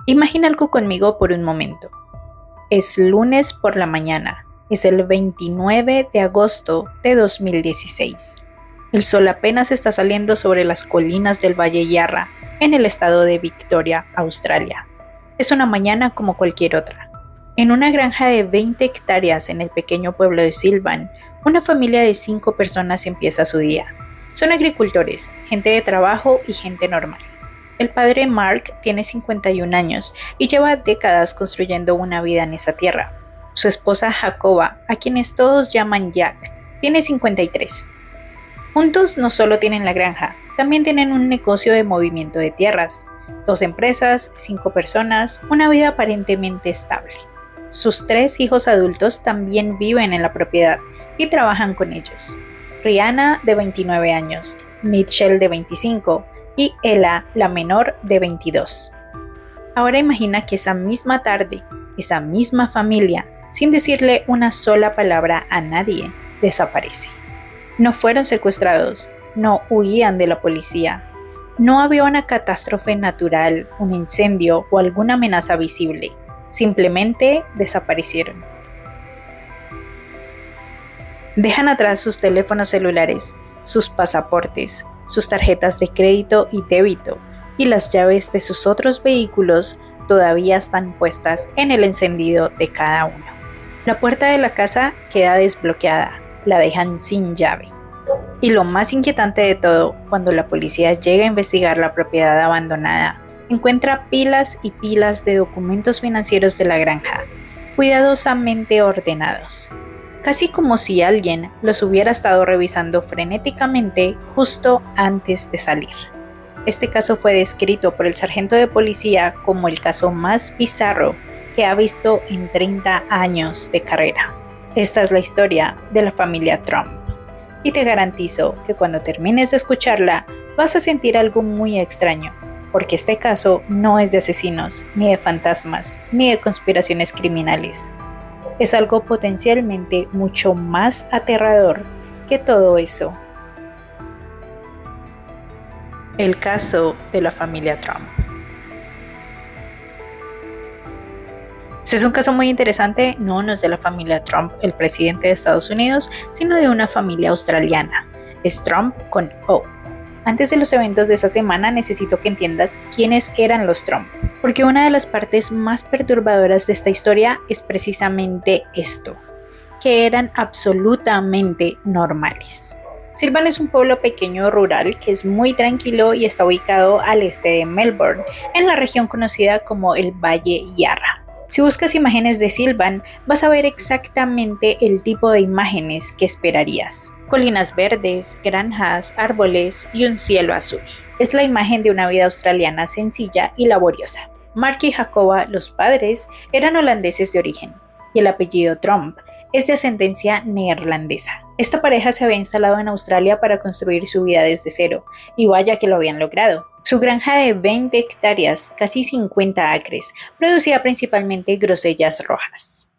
Imagina algo conmigo por un momento. Es lunes por la mañana. Es el 29 de agosto de 2016. El sol apenas está saliendo sobre las colinas del Valle Yarra, en el estado de Victoria, Australia. Es una mañana como cualquier otra. En una granja de 20 hectáreas en el pequeño pueblo de Silvan, una familia de 5 personas empieza su día. Son agricultores, gente de trabajo y gente normal. El padre Mark tiene 51 años y lleva décadas construyendo una vida en esa tierra. Su esposa Jacoba, a quienes todos llaman Jack, tiene 53. Juntos no solo tienen la granja, también tienen un negocio de movimiento de tierras, 2 empresas, 5 personas, una vida aparentemente estable. Sus 3 hijos adultos también viven en la propiedad y trabajan con ellos. Rihanna, de 29 años, Mitchell, de 25, y Ella, la menor, de 22. Ahora imagina que esa misma tarde, esa misma familia, sin decirle una sola palabra a nadie, desaparece. No fueron secuestrados, no huían de la policía, no había una catástrofe natural, un incendio o alguna amenaza visible, simplemente desaparecieron. Dejan atrás sus teléfonos celulares, sus pasaportes, sus tarjetas de crédito y débito, y las llaves de sus otros vehículos todavía están puestas en el encendido de cada uno. La puerta de la casa queda desbloqueada, la dejan sin llave. Y lo más inquietante de todo, cuando la policía llega a investigar la propiedad abandonada, encuentra pilas y pilas de documentos financieros de la granja, cuidadosamente ordenados, casi como si alguien los hubiera estado revisando frenéticamente justo antes de salir. Este caso fue descrito por el sargento de policía como el caso más bizarro que ha visto en 30 años de carrera. Esta es la historia de la familia Trump. Y te garantizo que cuando termines de escucharla vas a sentir algo muy extraño, porque este caso no es de asesinos, ni de fantasmas, ni de conspiraciones criminales. Es algo potencialmente mucho más aterrador que todo eso. El caso de la familia Trump. Este es un caso muy interesante, no es de la familia Trump, el presidente de Estados Unidos, sino de una familia australiana. Es Trump con O. Antes de los eventos de esa semana necesito que entiendas quiénes eran los Trump, porque una de las partes más perturbadoras de esta historia es precisamente esto, que eran absolutamente normales. Silvan es un pueblo pequeño rural que es muy tranquilo y está ubicado al este de Melbourne, en la región conocida como el Valle Yarra. Si buscas imágenes de Silvan, vas a ver exactamente el tipo de imágenes que esperarías. Colinas verdes, granjas, árboles y un cielo azul. Es la imagen de una vida australiana sencilla y laboriosa. Mark y Jacoba, los padres, eran holandeses de origen, y el apellido Trump es de ascendencia neerlandesa. Esta pareja se había instalado en Australia para construir su vida desde cero, y vaya que lo habían logrado. Su granja de 20 hectáreas, casi 50 acres, producía principalmente grosellas rojas.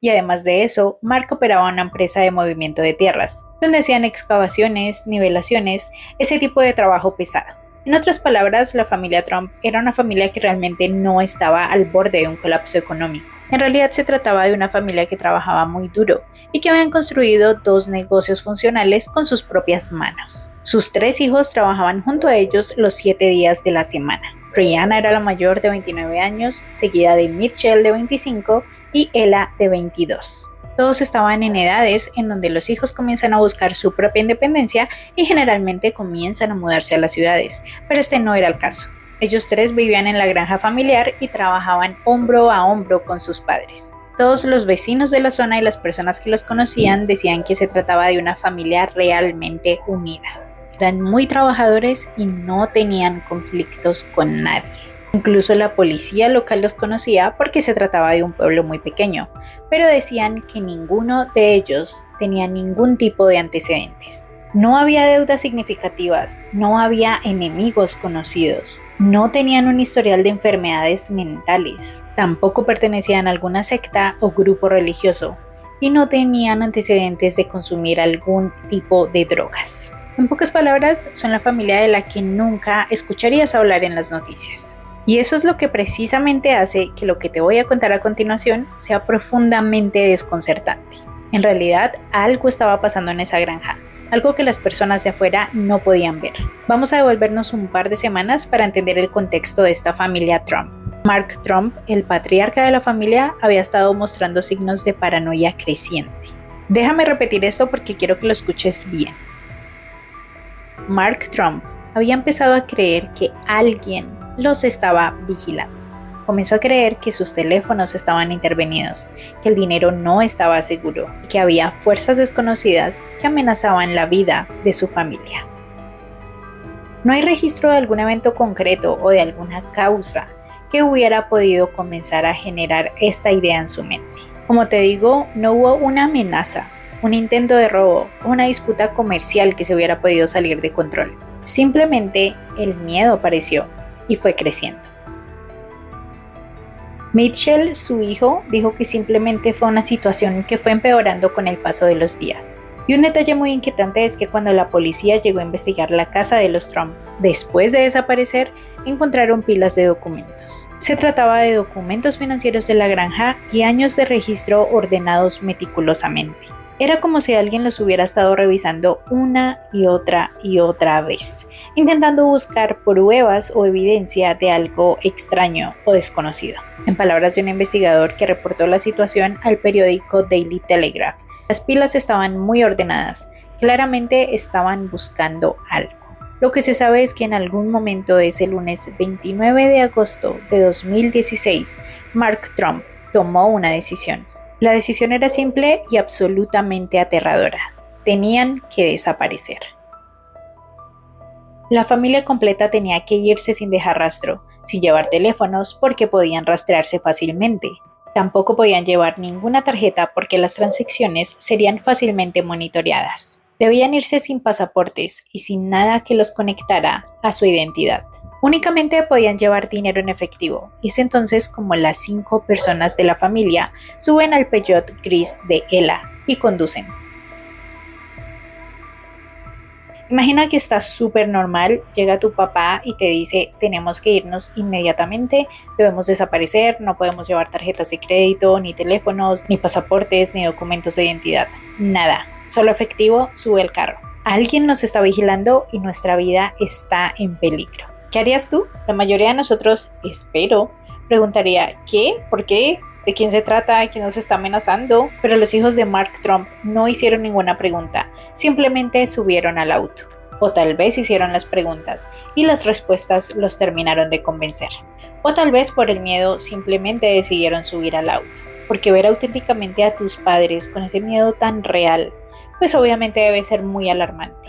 Y además de eso, Mark operaba una empresa de movimiento de tierras, donde hacían excavaciones, nivelaciones, ese tipo de trabajo pesado. En otras palabras, la familia Trump era una familia que realmente no estaba al borde de un colapso económico. En realidad se trataba de una familia que trabajaba muy duro y que habían construido 2 negocios funcionales con sus propias manos. Sus 3 hijos trabajaban junto a ellos los 7 días de la semana. Rihanna era la mayor, de 29 años, seguida de Mitchell, de 25, y Ella, de 22. Todos estaban en edades en donde los hijos comienzan a buscar su propia independencia y generalmente comienzan a mudarse a las ciudades, pero este no era el caso. Ellos 3 vivían en la granja familiar y trabajaban hombro a hombro con sus padres. Todos los vecinos de la zona y las personas que los conocían decían que se trataba de una familia realmente unida. Eran muy trabajadores y no tenían conflictos con nadie. Incluso la policía local los conocía porque se trataba de un pueblo muy pequeño, pero decían que ninguno de ellos tenía ningún tipo de antecedentes. No había deudas significativas, no había enemigos conocidos, no tenían un historial de enfermedades mentales, tampoco pertenecían a alguna secta o grupo religioso y no tenían antecedentes de consumir algún tipo de drogas. En pocas palabras, son la familia de la que nunca escucharías hablar en las noticias. Y eso es lo que precisamente hace que lo que te voy a contar a continuación sea profundamente desconcertante. En realidad, algo estaba pasando en esa granja, algo que las personas de afuera no podían ver. Vamos a devolvernos un par de semanas para entender el contexto de esta familia Trump. Mark Trump, el patriarca de la familia, había estado mostrando signos de paranoia creciente. Déjame repetir esto porque quiero que lo escuches bien. Mark Trump había empezado a creer que alguien los estaba vigilando. Comenzó a creer que sus teléfonos estaban intervenidos, que el dinero no estaba seguro y que había fuerzas desconocidas que amenazaban la vida de su familia. No hay registro de algún evento concreto o de alguna causa que hubiera podido comenzar a generar esta idea en su mente. Como te digo, no hubo una amenaza, un intento de robo o una disputa comercial que se hubiera podido salir de control. Simplemente el miedo apareció y fue creciendo. Mitchell, su hijo, dijo que simplemente fue una situación que fue empeorando con el paso de los días. Y un detalle muy inquietante es que cuando la policía llegó a investigar la casa de los Trump, después de desaparecer, encontraron pilas de documentos. Se trataba de documentos financieros de la granja y años de registro ordenados meticulosamente. Era como si alguien los hubiera estado revisando una y otra vez, intentando buscar pruebas o evidencia de algo extraño o desconocido. En palabras de un investigador que reportó la situación al periódico Daily Telegraph, las pilas estaban muy ordenadas, claramente estaban buscando algo. Lo que se sabe es que en algún momento de ese lunes 29 de agosto de 2016, Mark Trump tomó una decisión. La decisión era simple y absolutamente aterradora. Tenían que desaparecer. La familia completa tenía que irse sin dejar rastro, sin llevar teléfonos porque podían rastrearse fácilmente. Tampoco podían llevar ninguna tarjeta porque las transacciones serían fácilmente monitoreadas. Debían irse sin pasaportes y sin nada que los conectara a su identidad. Únicamente podían llevar dinero en efectivo, y es entonces como las 5 personas de la familia suben al Peugeot gris de Ella y conducen. Imagina que está súper normal, llega tu papá y te dice: tenemos que irnos inmediatamente, debemos desaparecer, no podemos llevar tarjetas de crédito, ni teléfonos, ni pasaportes, ni documentos de identidad, nada, solo efectivo, sube al carro. Alguien nos está vigilando y nuestra vida está en peligro. ¿Qué harías tú? La mayoría de nosotros, espero, preguntaría: ¿qué? ¿Por qué? ¿De quién se trata? ¿Quién nos está amenazando? Pero los hijos de Mark Trump no hicieron ninguna pregunta, simplemente subieron al auto. O tal vez hicieron las preguntas y las respuestas los terminaron de convencer. O tal vez por el miedo simplemente decidieron subir al auto. Porque ver auténticamente a tus padres con ese miedo tan real, pues obviamente debe ser muy alarmante.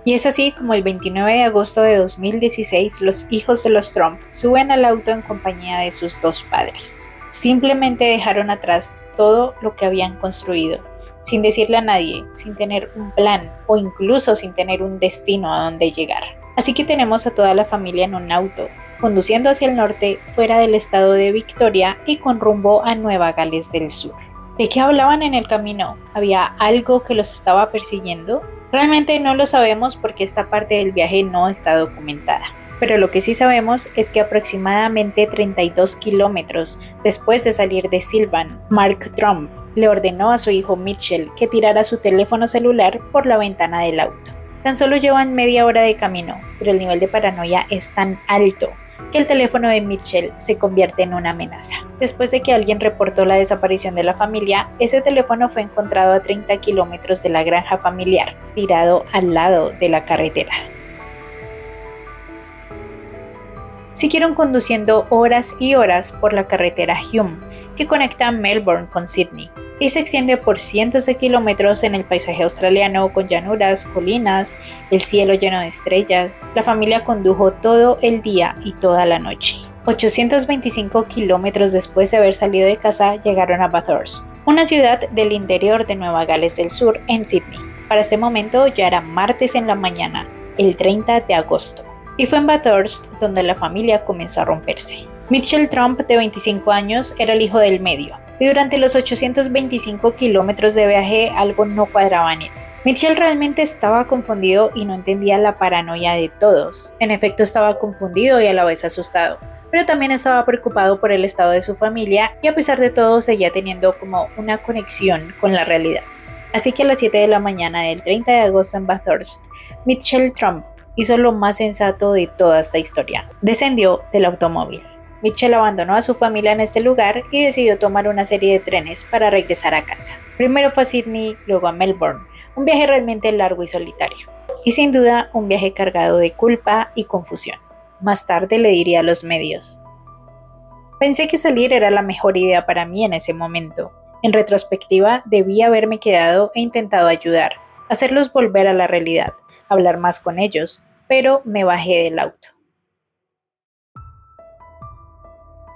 Y es así como el 29 de agosto de 2016 los hijos de los Trump suben al auto en compañía de sus 2 padres. Simplemente dejaron atrás todo lo que habían construido, sin decirle a nadie, sin tener un plan o incluso sin tener un destino a donde llegar. Así que tenemos a toda la familia en un auto, conduciendo hacia el norte, fuera del estado de Victoria y con rumbo a Nueva Gales del Sur. ¿De qué hablaban en el camino? ¿Había algo que los estaba persiguiendo? Realmente no lo sabemos porque esta parte del viaje no está documentada. Pero lo que sí sabemos es que aproximadamente 32 kilómetros después de salir de Sylvan, Mark Trump le ordenó a su hijo Mitchell que tirara su teléfono celular por la ventana del auto. Tan solo llevan media hora de camino, pero el nivel de paranoia es tan alto que el teléfono de Mitchell se convierte en una amenaza. Después de que alguien reportó la desaparición de la familia, ese teléfono fue encontrado a 30 kilómetros de la granja familiar, tirado al lado de la carretera. Siguieron conduciendo horas y horas por la carretera Hume, que conecta Melbourne con Sydney, y se extiende por cientos de kilómetros en el paisaje australiano con llanuras, colinas, el cielo lleno de estrellas. La familia condujo todo el día y toda la noche. 825 kilómetros después de haber salido de casa, llegaron a Bathurst, una ciudad del interior de Nueva Gales del Sur, en Sydney. Para este momento ya era martes en la mañana, el 30 de agosto, y fue en Bathurst donde la familia comenzó a romperse. Mitchell Trump, de 25 años, era el hijo del medio, y durante los 825 kilómetros de viaje algo no cuadraba en él. Mitchell realmente estaba confundido y no entendía la paranoia de todos. En efecto, estaba confundido y a la vez asustado, pero también estaba preocupado por el estado de su familia y a pesar de todo seguía teniendo como una conexión con la realidad. Así que a las 7 de la mañana del 30 de agosto en Bathurst, Mitchell Trump hizo lo más sensato de toda esta historia. Descendió del automóvil. Mitchell abandonó a su familia en este lugar y decidió tomar una serie de trenes para regresar a casa. Primero fue a Sydney, luego a Melbourne, un viaje realmente largo y solitario. Y sin duda un viaje cargado de culpa y confusión. Más tarde le diría a los medios: pensé que salir era la mejor idea para mí en ese momento. En retrospectiva, debí haberme quedado e intentado ayudar, hacerlos volver a la realidad, hablar más con ellos, pero me bajé del auto.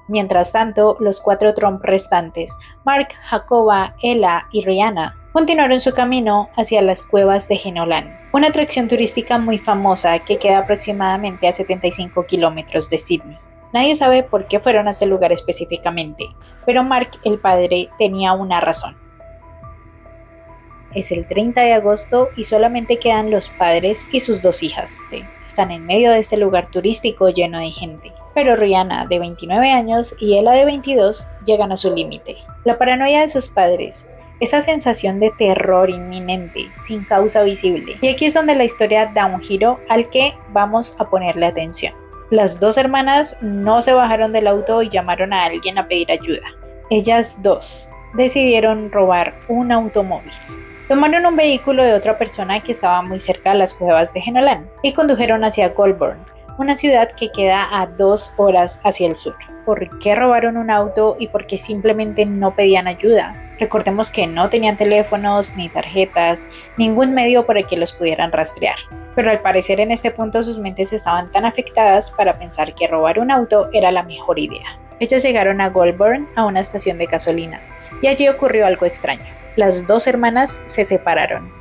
Mientras tanto, los 4 Trump restantes, Mark, Jacoba, Ella y Rihanna, continuaron su camino hacia las cuevas de Jenolan, una atracción turística muy famosa que queda aproximadamente a 75 kilómetros de Sydney. Nadie sabe por qué fueron a este lugar específicamente, pero Mark, el padre, tenía una razón. Es el 30 de agosto y solamente quedan los padres y sus 2 hijas. Están en medio de este lugar turístico lleno de gente. Pero Rihanna, de 29 años, y Ella, de 22, llegan a su límite. La paranoia de sus padres, esa sensación de terror inminente, sin causa visible. Y aquí es donde la historia da un giro al que vamos a ponerle atención. Las 2 hermanas no se bajaron del auto y llamaron a alguien a pedir ayuda. Ellas 2 decidieron robar un automóvil. Tomaron un vehículo de otra persona que estaba muy cerca de las cuevas de Jenolan y condujeron hacia Goulburn, una ciudad que queda a 2 horas hacia el sur. ¿Por qué robaron un auto y por qué simplemente no pedían ayuda? Recordemos que no tenían teléfonos, ni tarjetas, ningún medio para que los pudieran rastrear. Pero al parecer en este punto sus mentes estaban tan afectadas para pensar que robar un auto era la mejor idea. Ellos llegaron a Goulburn, a una estación de gasolina, y allí ocurrió algo extraño. Las 2 hermanas se separaron.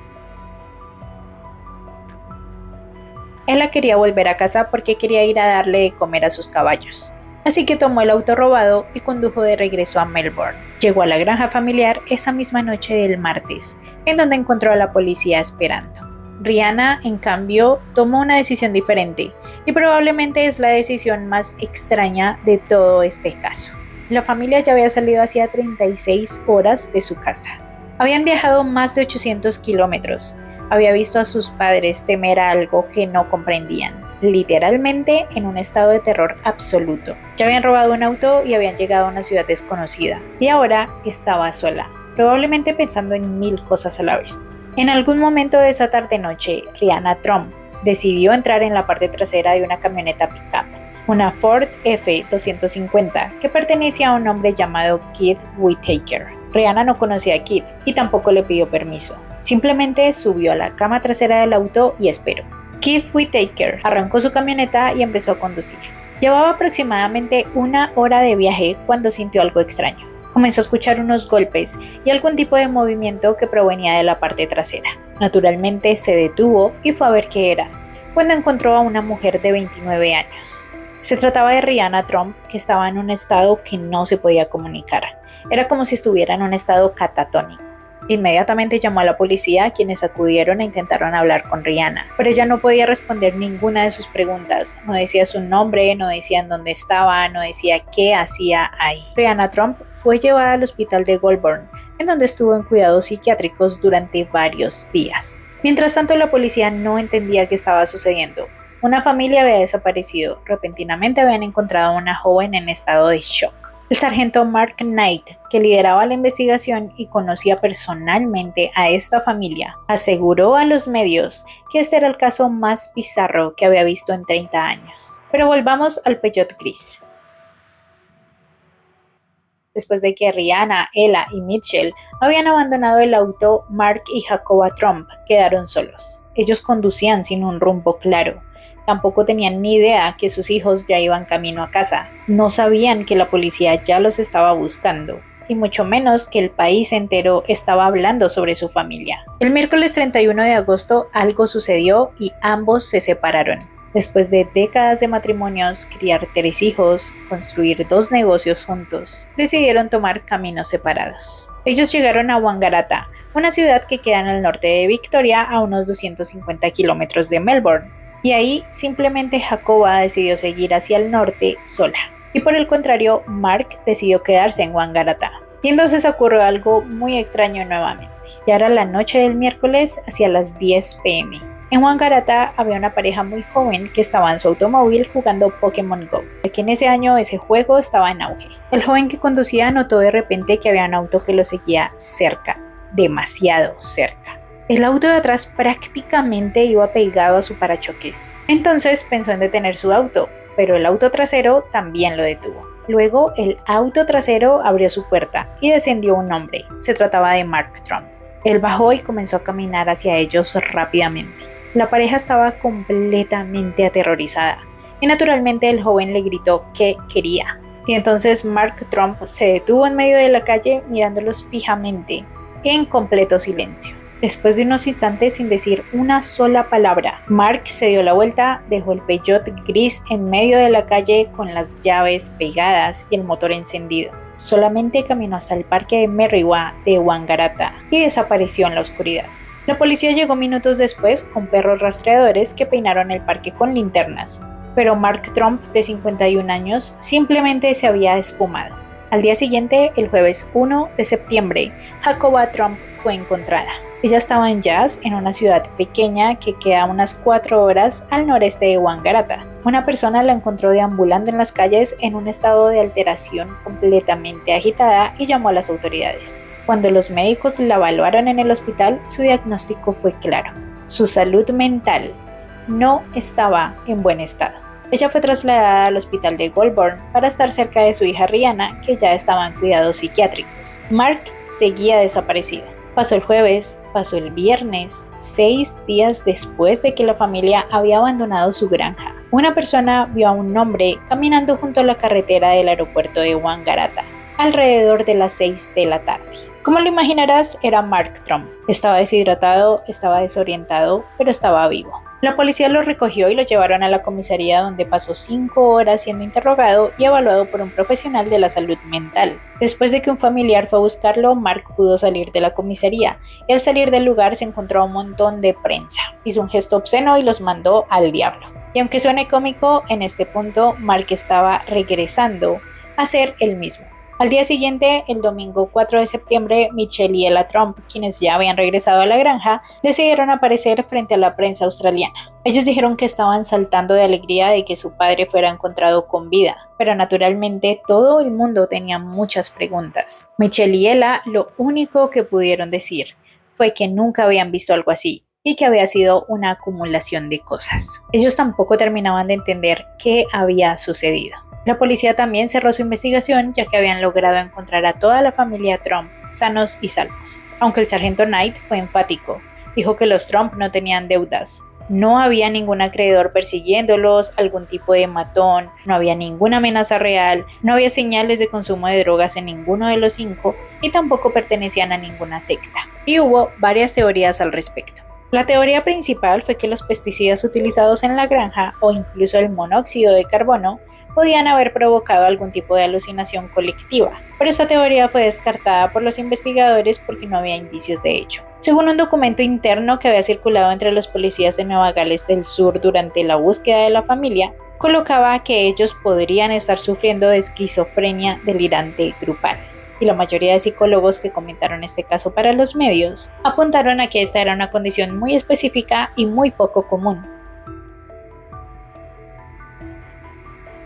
Ella quería volver a casa porque quería ir a darle de comer a sus caballos. Así que tomó el auto robado y condujo de regreso a Melbourne. Llegó a la granja familiar esa misma noche del martes, en donde encontró a la policía esperando. Rihanna, en cambio, tomó una decisión diferente y probablemente es la decisión más extraña de todo este caso. La familia ya había salido hacía 36 horas de su casa. Habían viajado más de 800 kilómetros. Había visto a sus padres temer a algo que no comprendían, literalmente en un estado de terror absoluto. Ya habían robado un auto y habían llegado a una ciudad desconocida, y ahora estaba sola, probablemente pensando en 1000 cosas a la vez. En algún momento de esa tarde-noche, Rihanna Trump decidió entrar en la parte trasera de una camioneta pickup, una Ford F-250 que pertenecía a un hombre llamado Keith Whitaker. Rihanna no conocía a Keith y tampoco le pidió permiso. Simplemente subió a la cama trasera del auto y esperó. Keith Whitaker arrancó su camioneta y empezó a conducir. Llevaba aproximadamente 1 hora de viaje cuando sintió algo extraño. Comenzó a escuchar unos golpes y algún tipo de movimiento que provenía de la parte trasera. Naturalmente se detuvo y fue a ver qué era, cuando encontró a una mujer de 29 años. Se trataba de Rihanna Trump, que estaba en un estado que no se podía comunicar. Era como si estuviera en un estado catatónico. Inmediatamente llamó a la policía, quienes acudieron e intentaron hablar con Rihanna, pero ella no podía responder ninguna de sus preguntas. No decía su nombre, no decía en dónde estaba, no decía qué hacía ahí. Rihanna Trump fue llevada al hospital de Goulburn, en donde estuvo en cuidados psiquiátricos durante varios días. Mientras tanto, la policía no entendía qué estaba sucediendo. Una familia había desaparecido. Repentinamente habían encontrado a una joven en estado de shock. El sargento Mark Knight, que lideraba la investigación y conocía personalmente a esta familia, aseguró a los medios que este era el caso más bizarro que había visto en 30 años. Pero volvamos al Peugeot gris. Después de que Rihanna, Ella y Mitchell habían abandonado el auto, Mark y Jacoba Trump quedaron solos. Ellos conducían sin un rumbo claro. Tampoco tenían ni idea que sus hijos ya iban camino a casa. No sabían que la policía ya los estaba buscando, y mucho menos que el país entero estaba hablando sobre su familia. El miércoles 31 de agosto algo sucedió y ambos se separaron. Después de décadas de matrimonios, criar 3 hijos, construir 2 negocios juntos, decidieron tomar caminos separados. Ellos llegaron a Wangaratta, una ciudad que queda en el norte de Victoria a unos 250 kilómetros de Melbourne. Y ahí simplemente Jacoba decidió seguir hacia el norte sola. Y por el contrario, Mark decidió quedarse en Wangaratta. Y entonces ocurrió algo muy extraño nuevamente. Ya era la noche del miércoles hacia las 10 p.m. En Wangaratta había una pareja muy joven que estaba en su automóvil jugando Pokémon Go, que en ese año ese juego estaba en auge. El joven que conducía notó de repente que había un auto que lo seguía cerca, demasiado cerca. El auto de atrás prácticamente iba pegado a su parachoques. Entonces pensó en detener su auto, pero el auto trasero también lo detuvo. Luego el auto trasero abrió su puerta y descendió un hombre. Se trataba de Mark Trump. Él bajó y comenzó a caminar hacia ellos rápidamente. La pareja estaba completamente aterrorizada y naturalmente el joven le gritó que quería. Y entonces Mark Trump se detuvo en medio de la calle mirándolos fijamente, en completo silencio. Después de unos instantes sin decir una sola palabra, Mark se dio la vuelta, dejó el Peugeot gris en medio de la calle con las llaves pegadas y el motor encendido. Solamente caminó hasta el parque de Merriwa de Wangaratta y desapareció en la oscuridad. La policía llegó minutos después con perros rastreadores que peinaron el parque con linternas, pero Mark Trump, de 51 años, simplemente se había esfumado. Al día siguiente, el jueves 1 de septiembre, Jacoba Trump fue encontrada. Ella estaba en Yas, en una ciudad pequeña que queda a unas 4 horas al noreste de Wangaratta. Una persona la encontró deambulando en las calles en un estado de alteración completamente agitada y llamó a las autoridades. Cuando los médicos la evaluaron en el hospital, su diagnóstico fue claro. Su salud mental no estaba en buen estado. Ella fue trasladada al hospital de Goulburn para estar cerca de su hija Rihanna, que ya estaba en cuidados psiquiátricos. Mark seguía desaparecido. Pasó el jueves, pasó el viernes, 6 días después de que la familia había abandonado su granja. Una persona vio a un hombre caminando junto a la carretera del aeropuerto de Wangaratta, alrededor de las 6 de la tarde. Como lo imaginarás, era Mark Trump. Estaba deshidratado, estaba desorientado, pero estaba vivo. La policía lo recogió y lo llevaron a la comisaría, donde pasó 5 horas siendo interrogado y evaluado por un profesional de la salud mental. Después de que un familiar fue a buscarlo, Mark pudo salir de la comisaría y al salir del lugar se encontró a un montón de prensa. Hizo un gesto obsceno y los mandó al diablo. Y aunque suene cómico, en este punto Mark estaba regresando a ser el mismo. Al día siguiente, el domingo 4 de septiembre, Michelle y Ella Trump, quienes ya habían regresado a la granja, decidieron aparecer frente a la prensa australiana. Ellos dijeron que estaban saltando de alegría de que su padre fuera encontrado con vida, pero naturalmente todo el mundo tenía muchas preguntas. Michelle y Ella lo único que pudieron decir fue que nunca habían visto algo así y que había sido una acumulación de cosas. Ellos tampoco terminaban de entender qué había sucedido. La policía también cerró su investigación, ya que habían logrado encontrar a toda la familia Trump sanos y salvos. Aunque el sargento Knight fue enfático, dijo que los Trump no tenían deudas. No había ningún acreedor persiguiéndolos, algún tipo de matón, no había ninguna amenaza real, no había señales de consumo de drogas en ninguno de los 5 y tampoco pertenecían a ninguna secta. Y hubo varias teorías al respecto. La teoría principal fue que los pesticidas utilizados en la granja o incluso el monóxido de carbono podían haber provocado algún tipo de alucinación colectiva, pero esta teoría fue descartada por los investigadores porque no había indicios de ello. Según un documento interno que había circulado entre los policías de Nueva Gales del Sur durante la búsqueda de la familia, colocaba que ellos podrían estar sufriendo de esquizofrenia delirante grupal. Y la mayoría de psicólogos que comentaron este caso para los medios apuntaron a que esta era una condición muy específica y muy poco común.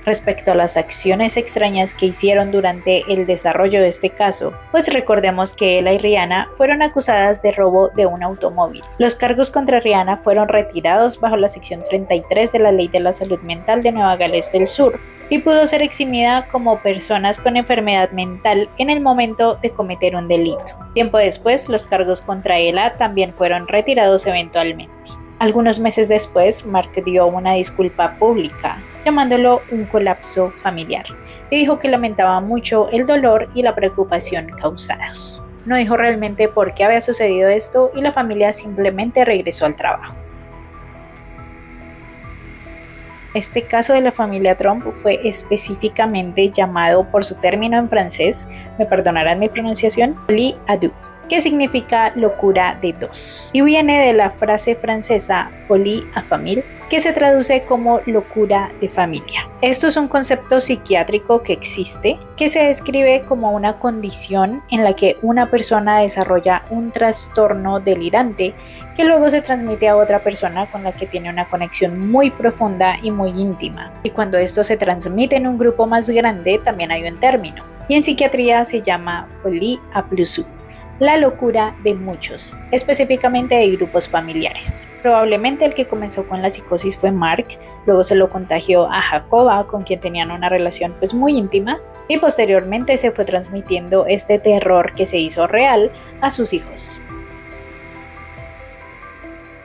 Respecto a las acciones extrañas que hicieron durante el desarrollo de este caso, pues recordemos que Ella y Rihanna fueron acusadas de robo de un automóvil. Los cargos contra Rihanna fueron retirados bajo la sección 33 de la Ley de la Salud Mental de Nueva Gales del Sur y pudo ser eximida como personas con enfermedad mental en el momento de cometer un delito. Tiempo después, los cargos contra Ella también fueron retirados eventualmente. Algunos meses después, Mark dio una disculpa pública, llamándolo un colapso familiar, y dijo que lamentaba mucho el dolor y la preocupación causados. No dijo realmente por qué había sucedido esto y la familia simplemente regresó al trabajo. Este caso de la familia Trump fue específicamente llamado por su término en francés, me perdonarán mi pronunciación, folie à deux. que significa locura de dos, y viene de la frase francesa folie à famille, que se traduce como locura de familia. Esto es un concepto psiquiátrico que existe, que se describe como una condición en la que una persona desarrolla un trastorno delirante que luego se transmite a otra persona con la que tiene una conexión muy profunda y muy íntima. Y cuando esto se transmite en un grupo más grande, también hay un término, y en psiquiatría se llama folie à plusieurs, la locura de muchos, específicamente de grupos familiares. Probablemente el que comenzó con la psicosis fue Mark, luego se lo contagió a Jacoba, con quien tenían una relación muy íntima, y posteriormente se fue transmitiendo este terror que se hizo real a sus hijos.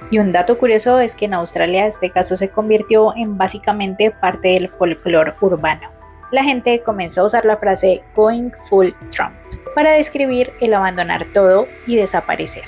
Y un dato curioso es que en Australia este caso se convirtió en básicamente parte del folclore urbano. La gente comenzó a usar la frase going full Trump para describir el abandonar todo y desaparecer.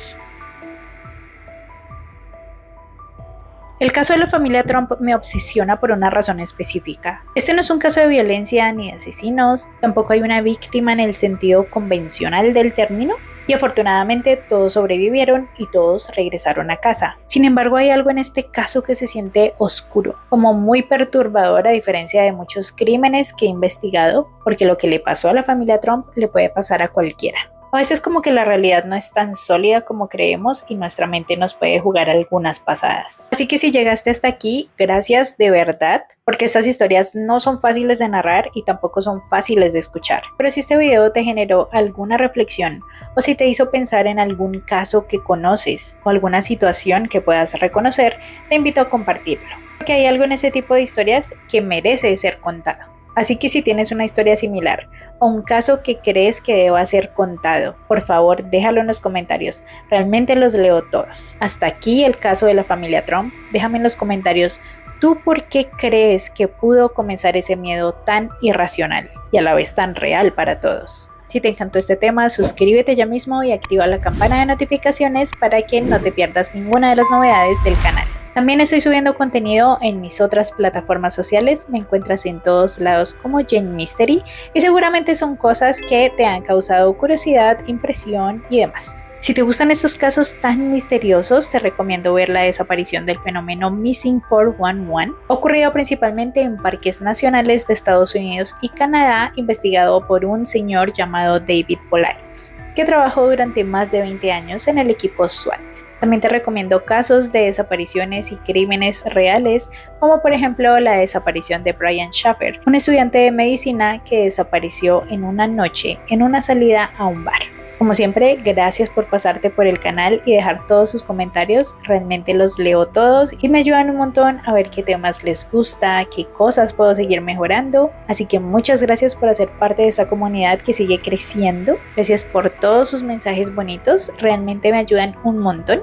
El caso de la familia Trump me obsesiona por una razón específica. Este no es un caso de violencia ni de asesinos, tampoco hay una víctima en el sentido convencional del término, y afortunadamente todos sobrevivieron y todos regresaron a casa. Sin embargo, hay algo en este caso que se siente oscuro, como muy perturbador a diferencia de muchos crímenes que he investigado, porque lo que le pasó a la familia Trump le puede pasar a cualquiera. A veces como que la realidad no es tan sólida como creemos y nuestra mente nos puede jugar algunas pasadas. Así que si llegaste hasta aquí, gracias de verdad, porque estas historias no son fáciles de narrar y tampoco son fáciles de escuchar. Pero si este video te generó alguna reflexión o si te hizo pensar en algún caso que conoces o alguna situación que puedas reconocer, te invito a compartirlo, porque hay algo en ese tipo de historias que merece ser contado. Así que si tienes una historia similar o un caso que crees que deba ser contado, por favor déjalo en los comentarios, realmente los leo todos. Hasta aquí el caso de la familia Trump. Déjame en los comentarios, ¿tú por qué crees que pudo comenzar ese miedo tan irracional y a la vez tan real para todos? Si te encantó este tema, suscríbete ya mismo y activa la campana de notificaciones para que no te pierdas ninguna de las novedades del canal. También estoy subiendo contenido en mis otras plataformas sociales, me encuentras en todos lados como Jen Mystery y seguramente son cosas que te han causado curiosidad, impresión y demás. Si te gustan estos casos tan misteriosos, te recomiendo ver la desaparición del fenómeno Missing 411, ocurrido principalmente en parques nacionales de Estados Unidos y Canadá, investigado por un señor llamado David Polites, que trabajó durante más de 20 años en el equipo SWAT. También te recomiendo casos de desapariciones y crímenes reales, como por ejemplo la desaparición de Brian Schaffer, un estudiante de medicina que desapareció en una noche en una salida a un bar. Como siempre, gracias por pasarte por el canal y dejar todos sus comentarios, realmente los leo todos y me ayudan un montón a ver qué temas les gusta, qué cosas puedo seguir mejorando, así que muchas gracias por hacer parte de esta comunidad que sigue creciendo, gracias por todos sus mensajes bonitos, realmente me ayudan un montón.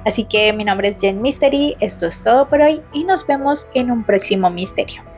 Así que mi nombre es Jen Mystery, esto es todo por hoy y nos vemos en un próximo misterio.